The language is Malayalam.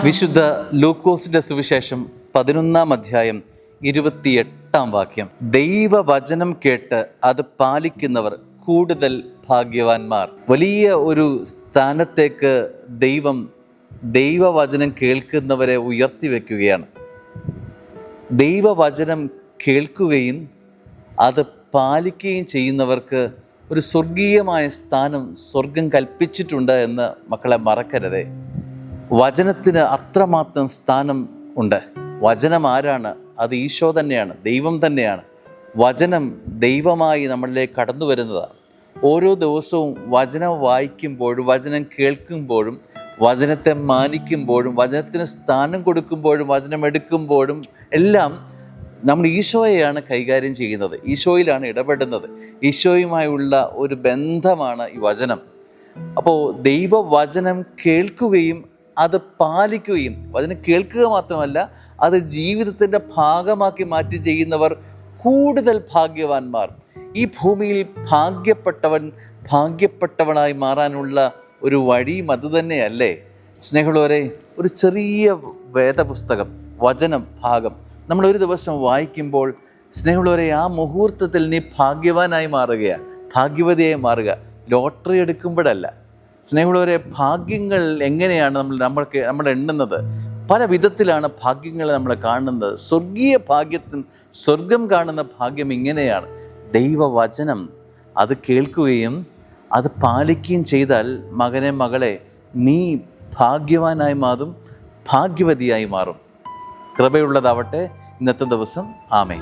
വിശുദ്ധ ലൂക്കോസിന്റെ സുവിശേഷം 11-ാം അധ്യായം 28-ാം വാക്യം. ദൈവവചനം കേട്ട് അത് പാലിക്കുന്നവർ കൂടുതൽ ഭാഗ്യവാന്മാർ. വലിയ ഒരു സ്ഥാനത്തേക്ക് ദൈവവചനം കേൾക്കുന്നവരെ ഉയർത്തി വയ്ക്കുകയാണ്. ദൈവവചനം കേൾക്കുകയും അത് പാലിക്കുകയും ചെയ്യുന്നവർക്ക് ഒരു സ്വർഗീയമായ സ്ഥാനം സ്വർഗം കൽപ്പിച്ചിട്ടുണ്ട് എന്ന് മക്കളെ മറക്കരുതേ. വചനത്തിന് അത്രമാത്രം സ്ഥാനം ഉണ്ട്. വചനം ആരാണ്? അത് ഈശോ തന്നെയാണ്, ദൈവം തന്നെയാണ്. വചനം ദൈവമായി നമ്മളിലേക്ക് കടന്നു വരുന്നതാണ്. ഓരോ ദിവസവും വചനം വായിക്കുമ്പോഴും വചനം കേൾക്കുമ്പോഴും വചനത്തെ മാനിക്കുമ്പോഴും വചനത്തിന് സ്ഥാനം കൊടുക്കുമ്പോഴും വചനം എടുക്കുമ്പോഴും എല്ലാം നമ്മൾ ഈശോയെയാണ് കൈകാര്യം ചെയ്യുന്നത്, ഈശോയിലാണ് ഇടപെടുന്നത്. ഈശോയുമായുള്ള ഒരു ബന്ധമാണ് ഈ വചനം. അപ്പോൾ ദൈവവചനം കേൾക്കുകയും അത് പാലിക്കുകയും, വചനം കേൾക്കുക മാത്രമല്ല അത് ജീവിതത്തിൻ്റെ ഭാഗമാക്കി മാറ്റി ചെയ്യുന്നവർ കൂടുതൽ ഭാഗ്യവാന്മാർ. ഈ ഭൂമിയിൽ ഭാഗ്യപ്പെട്ടവനായി മാറാനുള്ള ഒരു വഴിയും അതുതന്നെയല്ലേ സ്നേഹമുള്ളവരെ? ഒരു ചെറിയ വേദപുസ്തകം, വചനം ഭാഗം നമ്മൾ ഒരു ദിവസം വായിക്കുമ്പോൾ സ്നേഹമുള്ളവരെ, ആ മുഹൂർത്തത്തിൽ നീ ഭാഗ്യവാനായി മാറുകയാണ്, ഭാഗ്യവതിയായി മാറുക. ലോട്ടറി എടുക്കുമ്പോഴല്ല സ്നേഹമുള്ളവരെ. ഭാഗ്യങ്ങൾ എങ്ങനെയാണ് നമ്മൾ എണ്ണുന്നത്? പല വിധത്തിലാണ് ഭാഗ്യങ്ങൾ നമ്മൾ കാണുന്നത്. സ്വർഗീയ ഭാഗ്യത്തിന് സ്വർഗം കാണുന്ന ഭാഗ്യം ഇങ്ങനെയാണ്. ദൈവവചനം അത് കേൾക്കുകയും അത് പാലിക്കുകയും ചെയ്താൽ മകനെ മകളെ നീ ഭാഗ്യവാനായി മാറും, ഭാഗ്യവതിയായി മാറും. കൃപയുള്ളതാവട്ടെ ഇന്നത്തെ ദിവസം. ആമേൻ.